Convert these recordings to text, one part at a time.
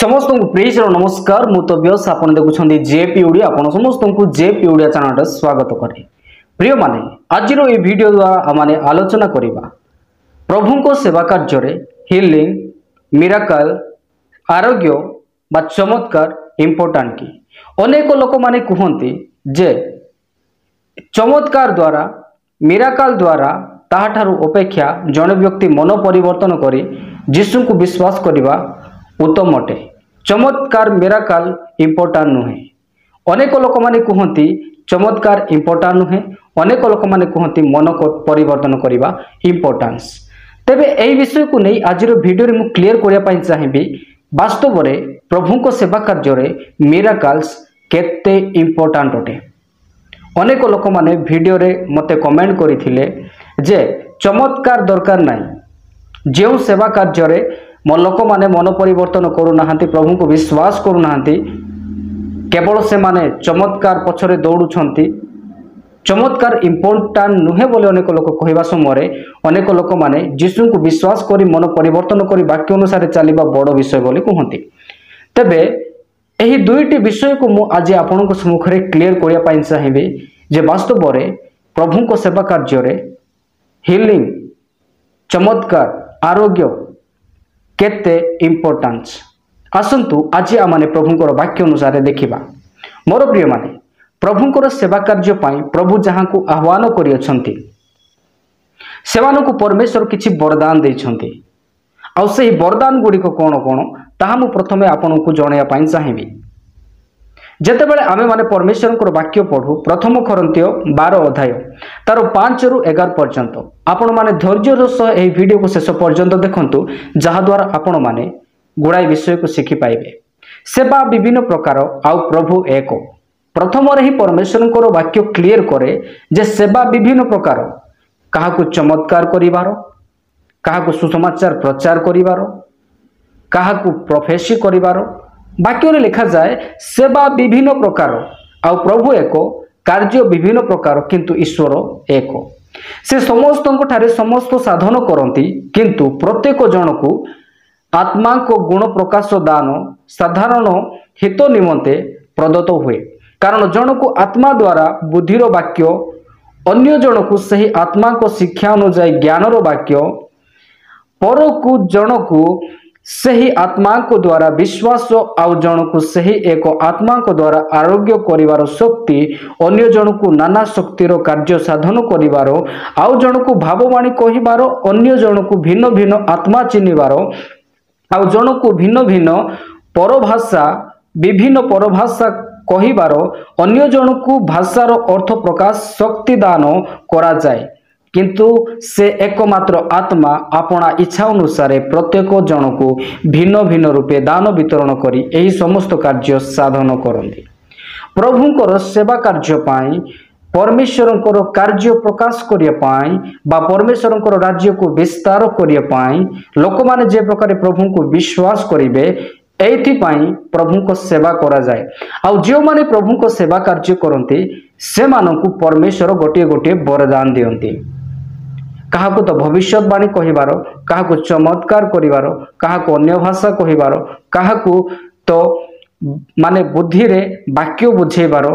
समस्त को प्रेज नमस्कार मु तो व्यस आपन देखुछंदी जेपी ओडिया आपन समस्त को जेपी ओडिया चैनल रे स्वागत करे। प्रिय माने आज रो ए वीडियो द्वारा माने आलोचना करिबा प्रभु को सेवा कार्य रे हीलिंग मिराकल आरोग्य बा चमत्कार इंपोर्टेंट की। अनेक लोक माने कहंती जे चमत्कार द्वारा मिराकल द्वारा ताहाठारु अपेक्षा जने व्यक्ति मन परिवर्तन करी यीशु को विश्वास करिबा उत्तम अटे। चमत्कार मिराकल इंपोर्टेंट नुहे। अनेक लोक माने कहंती चमत्कार इंपोर्टेंट नुहे, अनेक लोक माने कहंती मन को परिवर्तन करिबा इंपोर्टेंस। तेबे एई विषय को नहीं आज वीडियो रे मु क्लियर करिया पई चाहिबी वास्तव रे प्रभु को सेवा कार्य रे मिराकल्स केते इंपोर्टेंट अटे। अनेक लोक माने वीडियो रे मते कमेंट करिथिले जे चमत्कार दरकार नाही, जेउ सेवा कार्य रे लोक माने मन परिवर्तन करू नाहंती, प्रभु को विश्वास करू नाहंती, केवल से माने चमत्कार पछरे दौड़ुछंती। चमत्कार इंपोर्टेंट नुहे बोले अनेक लोक कहवा समय अनेक लोक माने यीशु को विश्वास करी मन परिवर्तन करी वाक्य अनुसार चलिबा बड़ विषय बोली कहंती। तेबे एही दुईटी विषय को मु आज आपन को सम्मुख रे क्लियर करिया पाइन चाहिबी जे वास्तव रे प्रभु को सेवा कार्य रे हीलिंग चमत्कार आरोग्य केते इंपोर्टेंस। आसंतु आज आमाने प्रभुंकर वाक्य अनुसार देखिबा। मोर प्रिय माने प्रभुंकर सेवा कार्य पाई प्रभु जहां को आह्वान करि अछंती सेवान को परमेश्वर किछि वरदान दैछंती। आ सेही वरदान गुडी को कोन कोन ताहा मु प्रथमे आपन को जणैया पाई चाहिबी। जेतेबेले आमे माने परमेश्वर को वाक्य पढु प्रथम कोरिन्थियो 12 अध्याय तार 5 रु 11 पर्यंत आपण माने धैर्यर सह एही वीडियो को शेष पर्यंत देखंतु, जहा द्वारा आपण माने गुडाई विषय को शिखि पाइबे। सेवा विभिन्न प्रकार आउ प्रभु एक। प्रथम रे ही परमेश्वर को वाक्य क्लियर करे जे सेवा विभिन्न प्रकार, काहाकु चमत्कार करिवार, काहाकु सुसमाचार प्रचार करिवार, काहाकु प्रोफेसी करिवार। वाक्य रे लिखा जाए सेवा विभिन्न प्रकार आउ प्रभु एक, कार्य विभिन्न प्रकार किंतु ईश्वर एक। से समस्त ठारे समस्त साधन करती किंतु प्रत्येक जन को आत्मा को गुण प्रकाश दान साधारण हित निमंते प्रदत्त हुए। कारण जन को आत्मा द्वारा बुद्धिर वाक्य, अन्य जन को सही आत्मा को शिक्षा अनुसार ज्ञानर वाक्य, पर को जन को सही आत्मा को द्वारा विश्वास आउ जन को सही एक आत्मा को द्वारा आरोग्य करिवार शक्ति, अन्य जन को नाना शक्तिर कार्य साधन करिवार, आउ जन को भाववाणी कहिबार, अन्य जन को भिन्न भिन्न आत्मा चिन्हिबार, आउ जन को भिन्न भिन्न परभाषा विभिन्न परभाषा कहिबार, अन्य जन को भाषार अर्थ प्रकाश शक्ति दान करा जाए। किंतु से एकमात्र आत्मा अपना इच्छा अनुसार प्रत्येक जन को भिन्न भिन्न रूपे दान वितरण करी एही समस्त कार्य साधन करती। प्रभुंकर सेवा कार्य पाई परमेश्वरंकर कार्य प्रकाश करिया पाई बा परमेश्वरंकर राज्य को विस्तार करिया पाई लोक माने जे प्रकार प्रभु को विश्वास करिवे एथि पाई प्रभु को सेवा करा जाए। आउ जो माने प्रभु को सेवा कार्य करती से मानकु परमेश्वर गोटे गोटे वरदान दियंती। काहाको तो भविष्यवाणी कहिबार, काहाको चमत्कार करिवार, काहाको अन्य भाषा कहिबार, काहाको तो माने बुद्धि रे वाक्य बुझेबार,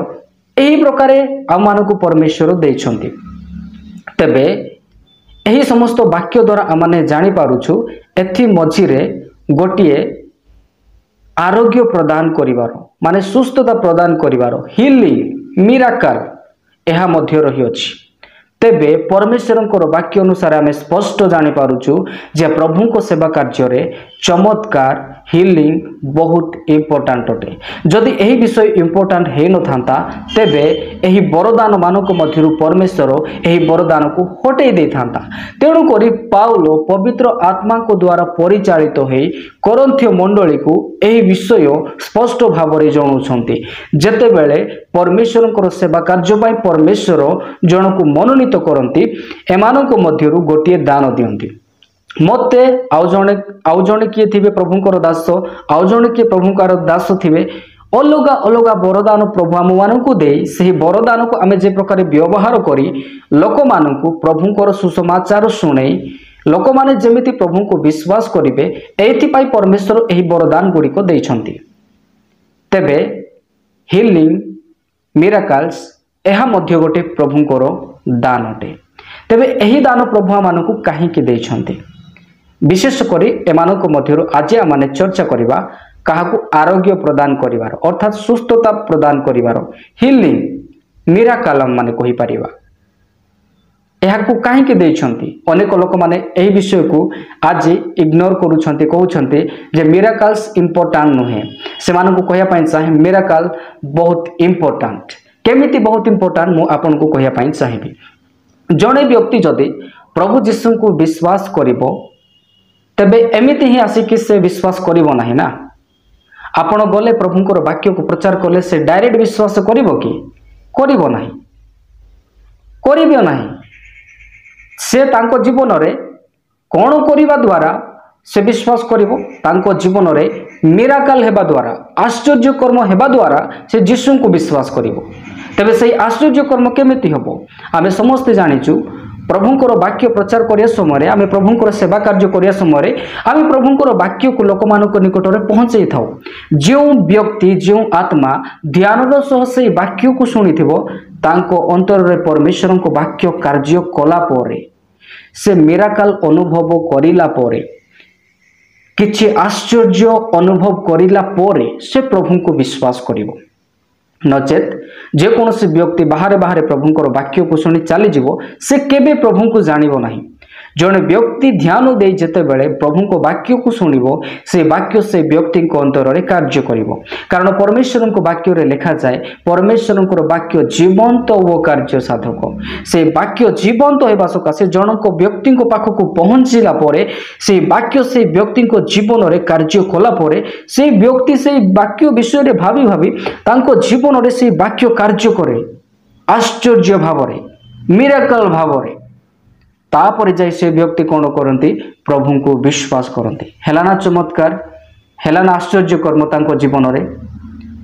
एही प्रकारे आम मानकु परमेश्वर दैछंती। तेबे एही समस्त वाक्य द्वारा आमाने जानि पारुछु एथि मझिरे गोटिए आरोग्य प्रदान करिवार माने सुस्थता प्रदान करिवार हीलिंग मिराकल एहा मध्य रही अछि। तेबे परमेश्वरंकर वाक्य अनुसार आमे स्पष्ट जानि पारुछु जे प्रभु को सेवा कार्य रे चमत्कार हीलिंग बहुत इंपोर्टेंट अटे। जदि एही विषय इंपोर्टेंट हे न थांता तेबे एही वरदान मानक मध्यरु परमेश्वर एही वरदान को हटै दे थांता। तेणु करी पाउलो पवित्र आत्मा को द्वारा परिचालित होई कोरिन्थियो मंडली को एही विषय स्पष्ट भाव रे जणाउछंती। जेतेबेले परमेश्वरंकर सेवा कार्य पई परमेश्वर जन को मनोनीत करती एमानक मध्यरु गोटिए दान दियंती। मते आउ जणे किए थिबे प्रभुंकर दास, आउ जणे किए प्रभुंकर दास थिबे, अलगा अलगा वरदान प्रभु आम मानकु दे सही वरदान को आमे जे प्रकार व्यवहार करी लोक मानकु प्रभुंकर सुसमाचार सुनै लोक माने जेमिति प्रभु को विश्वास करिवे एथिपाई परमेश्वर एही वरदान गुड़िक देइछन्ति। तेबे हिलिंग मिराकल्स यह मध्य गोटे प्रभुंकर दान अटे। तेबे एही दान प्रभु मानकु काहीकि देइछन्ति विशेष करी एमानक मध्यरु आज आमाने चर्चा करिबा काहाकु आरोग्य प्रदान करिवार अर्थात सुस्थता प्रदान करिवार हिलिंग मिराकल माने कहि परिबा एहाकु काहीकि देइछन्ति। अनेक लोक माने एही विषय को आज इग्नोर करूछन्ति कहउछन्ति जे मिराकल्स इंपोर्टेंट नुहे से मानकु कहया पई चाहे मिराकल बहुत इंपोर्टेंट केमिति बहुत इंपोर्टेंट मु आपन को कहया पई चाहिबी। जणे व्यक्ति जदि प्रभु यीशु को विश्वास करिवो तेबे एमिति ही आसिक से विश्वास करिवो नाही ना। आपण गले प्रभुंकर वाक्य को प्रचार कले से डायरेक्ट विश्वास करिवो कि करिवो नाही करिवो नाही से तांको जीवन रे कोन करिवा द्वारा से विश्वास करिवो तांको जीवन रे मिराकल हेबा द्वारा आश्चर्य कर्म हेबा द्वारा से यीशु को विश्वास करिवो। तेबे सही आश्चर्य कर्म केमिति हबो आमे समस्त जानिचु प्रभुंकर वाक्य प्रचार करिया समय आमे प्रभुंकर सेवा कार्य करिया समय आमे प्रभुंकर वाक्य को लोक मानक निकट रे पहुंचै थाउ। जो व्यक्ति जो आत्मा ध्यानर सह से वाक्य को सुनिथिबो तांको अंतर रे परमेश्वर को वाक्य कार्य कला परे से मिराकल अनुभव करिला परे किछि आश्चर्य अनुभव करिला परे से प्रभु को विश्वास करिवो। नचेत जेकोसी व्यक्ति बाहर बाहर प्रभुंकर वाक्य को शुणी चली जीवो से केबे प्रभु को जानिबो नाही। जड़े व्यक्ति ध्यान दे जेते बेले प्रभु को वाक्य को शुणिबो से वाक्य से व्यक्ति को अंतर रे कार्य करिवो कारण परमेश्वर को वाक्य रे लिखा जाए परमेश्वर को वाक्य जीवंत वो कार्य साधक से वाक्य जीवंत हेबा सकाशे जनक व्यक्ति को पाख को पहुंचला परे से वाक्य से व्यक्ति को जीवन रे कार्य कला परे से व्यक्ति से वाक्य विषय रे भाबी भाबी तांको जीवन रे से वाक्य कार्य करे आश्चर्य भाव रे मिराकल भाव रे तापर जाई से व्यक्ति कौन करती प्रभु को विश्वास करती हेलाना चमत्कार हेलाना आश्चर्य कर्म तांको जीवन रे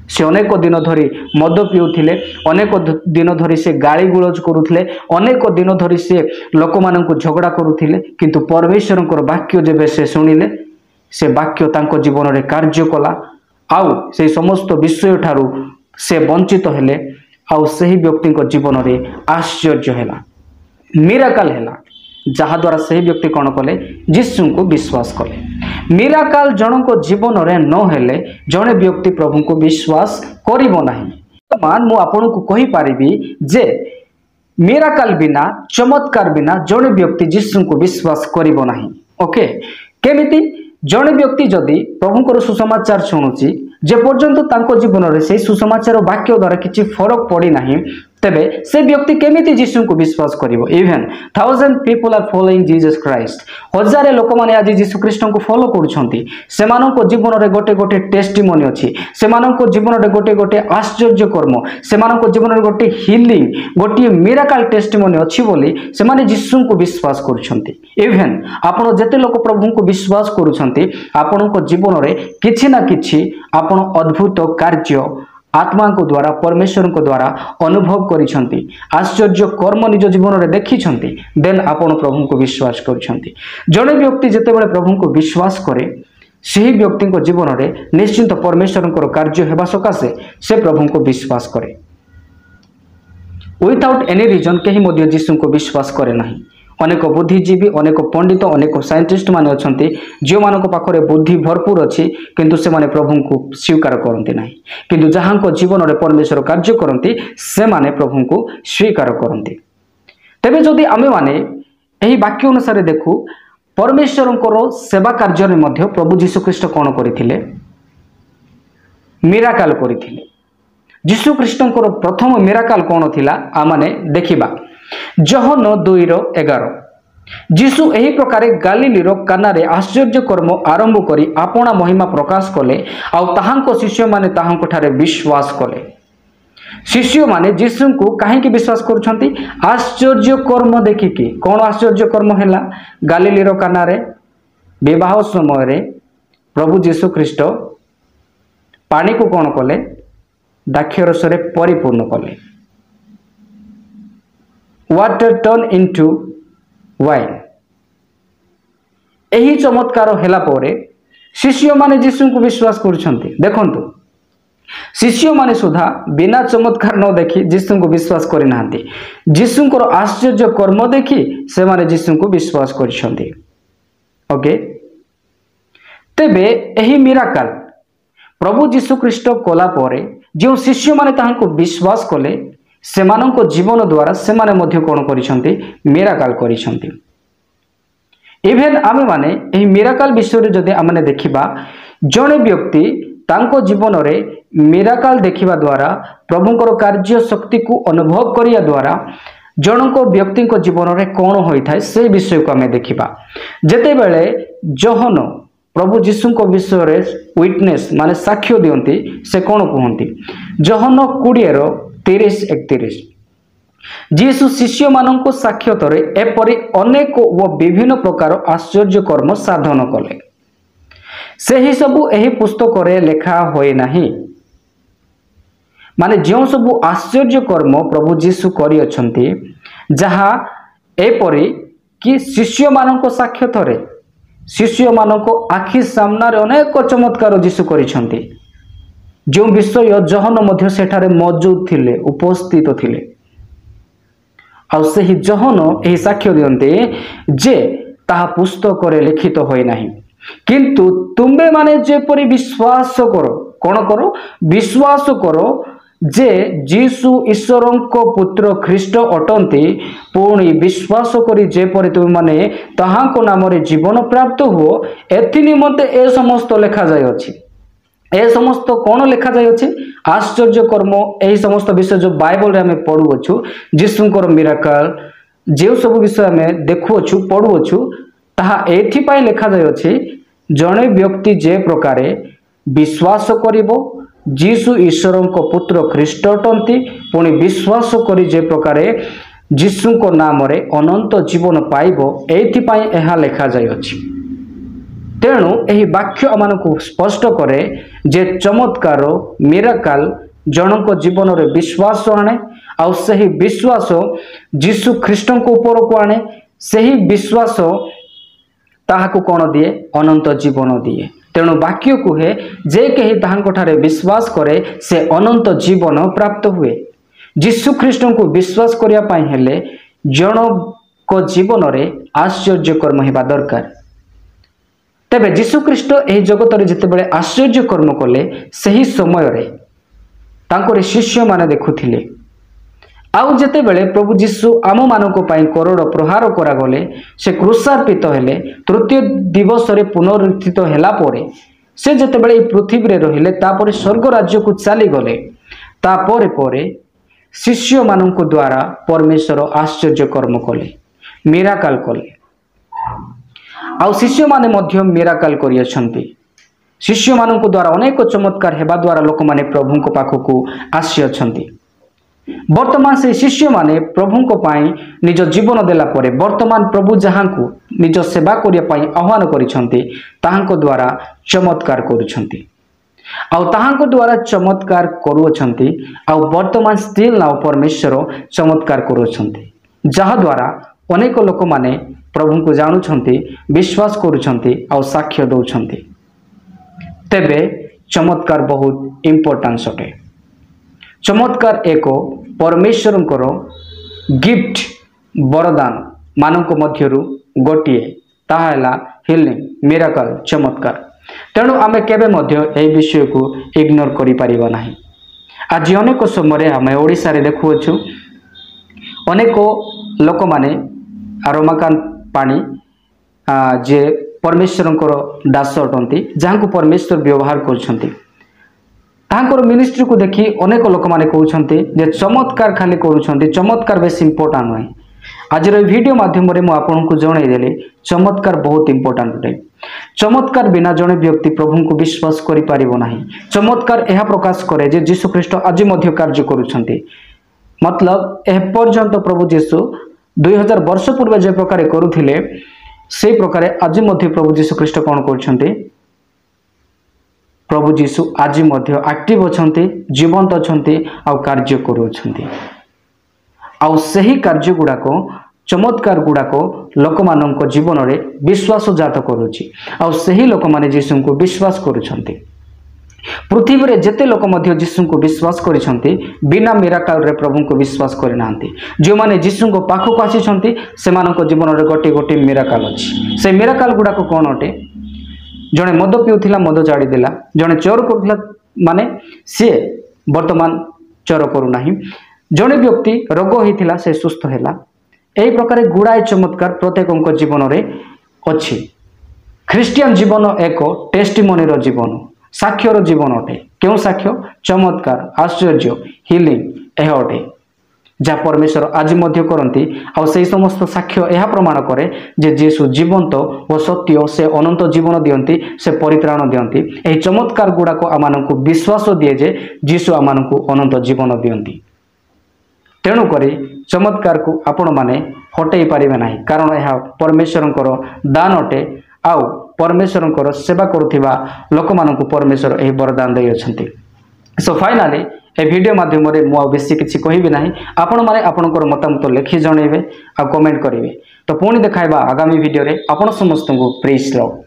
से अनेक दिन धरी मद पिउथिले अनेक दिन धरी से गाली गुलज करुथिले अनेक दिन धरी से लोक माननकु झगड़ा करुथिले किंतु परमेश्वरंकर वाक्य जेबे से सुनिले से वाक्य तांको जीवन रे कार्य कला आउ से समस्त विषय ठारू से वंचित हेले आउ सही व्यक्ति को जीवन रे आश्चर्य हेला मिराकल हेला जहा द्वारा सही व्यक्ति कौन कले यीशु को विश्वास कले। मिराकल जनक जीवन रे न हेले जने व्यक्ति प्रभु को विश्वास करिवो नाही। मान मु आपन को कहि पारिबी जे मिराकल बिना चमत्कार बिना जने व्यक्ति यीशु को विश्वास करिवो नाही। ओके केमिति जने व्यक्ति जदि प्रभुंकर सुसमाचार शुणुची जे पर्यंत तांको जीवन रे से सुसमाचार वाक्य द्वारा किछि फरक पड़ी नाही तेबे से व्यक्ति केमिति यीशु को विश्वास करिवो। Even 1000 people are following Jesus Christ हजार लोक माने आज यीशु ख्रीष्ट को फॉलो करूछंती सेमानक जीवन रे गोटे गोटे टेस्टिमोनी अछि सेमानक जीवन रे गोटे गोटे आश्चर्य कर्म सेमानक जीवन रे गोटे हीलिंग गोटे मिराकल टेस्टिमोनी अछि बोली से माने यीशु को विश्वास करूछंती। इवन आपण जते लोक प्रभु को विश्वास करूछंती आपणक जीवन रे किछि ना किछि आपण अद्भुत कार्य आत्मा को द्वारा परमेश्वर को द्वारा अनुभव करिसंती आश्चर्य कर्म निज जीवन रे देखिसंती देन आपण प्रभु को विश्वास करिसंती। जने व्यक्ति जते बेले प्रभु को विश्वास करे सही व्यक्ति को जीवन रे निश्चिंत परमेश्वर को कार्य हेबा सकाशे से प्रभु को विश्वास करे विदाउट एनी रीजन केही मध्ये यीशु को विश्वास करे नाही। अनेक बुद्धिजीवी अनेक पंडित अनेक साइंटिस्ट माने अछंती जो मानको पाखरे बुद्धि भरपूर अछि किंतु से माने प्रभु को स्वीकार करंती नाही किंतु जहां को जीवन रे परमेश्वर कार्य करंती से माने प्रभु को स्वीकार करंती। तबे जदि आमे माने एही वाक्य अनुसार देखु परमेश्वरंकर सेवा कार्य रे मध्ये प्रभु यीशु ख्रीष्ट कोन करिथिले मिराकल करिथिले। यीशु ख्रीष्टंकर प्रथम मिराकल कोन थिला आ माने देखिबा जहन 2:11 यीशु एही प्रकारे गालिलीर कानारे आश्चर्य कर्म आरंभ करी आपणा महिमा प्रकाश कले आउ ताहांको शिष्य माने ताहांको ठारे विश्वास कले। शिष्य माने यीशु को काहेकि विश्वास करूछंती आश्चर्य कर्म देखिकी। कोन आश्चर्य कर्म हैला गालिलीर कानारे विवाह समय रे प्रभु यीशु ख्रीष्ट पानी को कोन कले दाक्षरस रे परिपूर्ण कले water turn into wine यही चमत्कार हैला परे शिष्य माने यीशु को विश्वास करुछंती। देखंतु शिष्य माने सुधा बिना चमत्कार न देखी यीशु को विश्वास करि नांती। यीशु को आश्चर्य कर्म देखी से माने यीशु को विश्वास करिसंती। ओके, तेबे एही मिराकल प्रभु यीशु ख्रीष्ट कला परे जो शिष्य माने ताहाको विश्वास कले सेमानंको जीवन द्वारा सेमाने मध्य कोन करिसंती मिराकल करिसंती। इवेन आमे माने एही मिराकल विषय रे जदि आमे देखिबा जणे व्यक्ति तांको जीवन रे मिराकल देखिबा द्वारा प्रभुंकर कार्य शक्ति को अनुभव करिया द्वारा जनक व्यक्ति को जीवन रे कोन होई थाए से विषय को आमे देखिबा। जेते बेले जोहन प्रभु यीशु को विषय रे विटनेस माने साक्ष्य दियंती से कोन कहंती जोहन 20:30-31 यीशु शिष्य मानक साक्षातरे एपरि अनेक व विभिन्न प्रकार आश्चर्य कर्म साधन कले सेही सबु एही पुस्तक रे लेखा होए नाही। माने जो सबु आश्चर्य कर्म प्रभु यीशु करि अछंती जहा एपरि कि शिष्य मानक साक्षातरे शिष्य मानक आखि सामना रे अनेक चमत्कार यीशु करिसंती जो विषय जहन मध्य सेठारे मौजूद थिले उपस्थित थिले आ सही जहन एही साक्ष्य दियंते जे ताहा पुस्तक रे लिखित होय नाही किंतु तुमे माने जेपरि विश्वास करो कोन करो विश्वास करो जे यीशु ईश्वरंको पुत्र ख्रीष्ट अटंती पुणी विश्वास करी जेपरि तुम माने ताहाको नाम रे जीवन प्राप्त हो एथि निमंते ए समस्त लेखा जाय अछि। ए समस्त कोन लेखा जाय अछि आश्चर्य कर्म एही समस्त विषय जो बाइबल रे हमें पढु अछु यीशुंकर मिराकल जे सब विषय हमें देखु अछु पढु अछु ताहा एथि पय लेखा जाय अछि जणे व्यक्ति जे प्रकारे विश्वास करिवो यीशु ईश्वरंको पुत्र ख्रीष्ट अटंती पुणी विश्वास करी जे प्रकारे यीशुंको नाम रे अनंत जीवन पाइबो एथि पय एहा लेखा जाय अछि। तेणु एही वाक्य अमानकु स्पष्ट करे जे चमत्कार मिराकल जनक जीवन रे विश्वास आने आ सही विश्वास यीशु ख्रीष्टंको ऊपर को आने सही विश्वास ताहाकु कोन दिए अनंत जीवन दिए। तेणु वाक्य कुहे जे केही ताहांको ठारे विश्वास करे से अनंत जीवन प्राप्त हुए। यीशु ख्रीष्टंको विश्वास करिया पय हेले जनक जीवन रे आश्चर्य कर्म हेबा दरकार। तेबे यीशु ख्रीष्ट एही जगत रे जते बेले आश्चर्य कर्म कले सही समय रे तांकर शिष्य माने देखुथिले आउ जते बेले प्रभु यीशु आम मानको पय करोड़ प्रहार करा गले से क्रूसार्पित हेले तृतीय दिवस रे पुनरुत्थित हेला परे से जते बेले पृथ्वी रे रहिले तापर स्वर्ग राज्य को चली गले तापर परे शिष्य मानको द्वारा परमेश्वर आश्चर्य कर्म कले मिराकल कले आउ शिष्य माने मध्य मिराकल करि अछंती। शिष्य माननको द्वारा अनेक चमत्कार हेबा द्वारा लोक माने प्रभु को पाखकु आसी अछंती। वर्तमान से शिष्य माने प्रभु को पाई निज जीवन देला परे वर्तमान प्रभु जहांकु निज सेवा करिया पाई आह्वान करिसंती ताहांको द्वारा चमत्कार करूछंती आउ ताहांको द्वारा चमत्कार करूछंती आउ वर्तमान स्टिल नाउ परमेश्वर चमत्कार करूछंती जहा द्वारा अनेक लोक माने प्रभु को जानुछंती विश्वास करूछंती आउ साक्ष्य दउछंती। तेबे चमत्कार बहुत इंपोर्टेंस अटे। चमत्कार एक परमेश्वरंकर गिफ्ट वरदान मानक मध्यरु गोटिए ताहा हैला हिलिंग मिराकल चमत्कार। तेणु आमे केबे मध्य ए विषय को इग्नोर करि परिबा नाही। आज अनेक समय आमे ओडिसा रे देखुछु अनेक लोक माने रमाकांत पानी जे परमेश्वरंकर दास अटंती जहां परमेश्वर व्यवहार करछंती तांकर मिनिस्ट्री को देखी अनेक लोक माने कहउछंती जे चमत्कार खाली करूछंती चमत्कार बेस इंपोर्टेंट होय। आज रे वीडियो माध्यम रे मु आपन को जणाई देली चमत्कार बहुत इंपोर्टेंट होय। चमत्कार बिना जणे व्यक्ति प्रभु को विश्वास करि पारिबो नाही। चमत्कार एहा प्रकाश करे जे यीशु ख्रीष्ट आज मध्य कार्य करूछंती मतलब एह पर्यंत प्रभु यीशु 2000 वर्ष पूर्व जे प्रकार करूथिले से प्रकार आज मध्य प्रभु यीशु ख्रीष्ट कोन करछंती प्रभु यीशु आज मध्य एक्टिव अछंती जीवंत अछंती आ कार्य करूछंती आउ सही कार्य गुडा को चमत्कार गुड़ाक लोक मान जीवन में विश्वास जात करुच्ची आ सही लोक मैंने जीशु को विश्वास करुछंती। पृथ्वी में जेते लोक जीशु को विश्वास करिसंती बिना मिराकल रे प्रभु को विश्वास करना जो मैंने जीशु को पाखक आसी जीवन में गोटे गोटे मिराकल अच्छी से मिराकल गुड़ाक कौन अटे जड़े मद पीउथिला मद छाड़देला जड़े चोर करुला माने सी वर्तमान चोर करूना जड़े व्यक्ति रोग होता से सुस्थ है यही प्रकार गुड़ाए चमत्कार प्रत्येक जीवन में अच्छी। ख्रिस्टियन जीवन एक टेस्टिमोनी जीवन साक्ष्यर जीवन अटे क्यों साक्ष्य चमत्कार आश्चर्य हिलिंग यह अटे जहाँ परमेश्वर आज करती से समस्त साक्ष्य यह प्रमाण करे जे जीशु जीवंत और सत्य से अनंत जीवन दियंती से परित्राण दियंती। यही चमत्कार गुड़ाक आम विश्वास दिए जे जीशु आम अनंत जीवन दियंती। तेणुक चमत्कार को आपण माने हटई पारिबे नाही कारण यह परमेश्वर दान अटे आउ परमेश्वर सेवा करुथिबा लोक मानकु परमेश्वर यही वरदान दे अछंती। सो फाइनाली ए वीडियो माध्यम रे मु बेसी किछि कहिबे नाही आपण माने आपनकर मतामत लिखि जणैबे आ कमेंट करिवे। तो पुणी देखाइबा आगामी वीडियो रे आपण समस्त को प्रेज लव।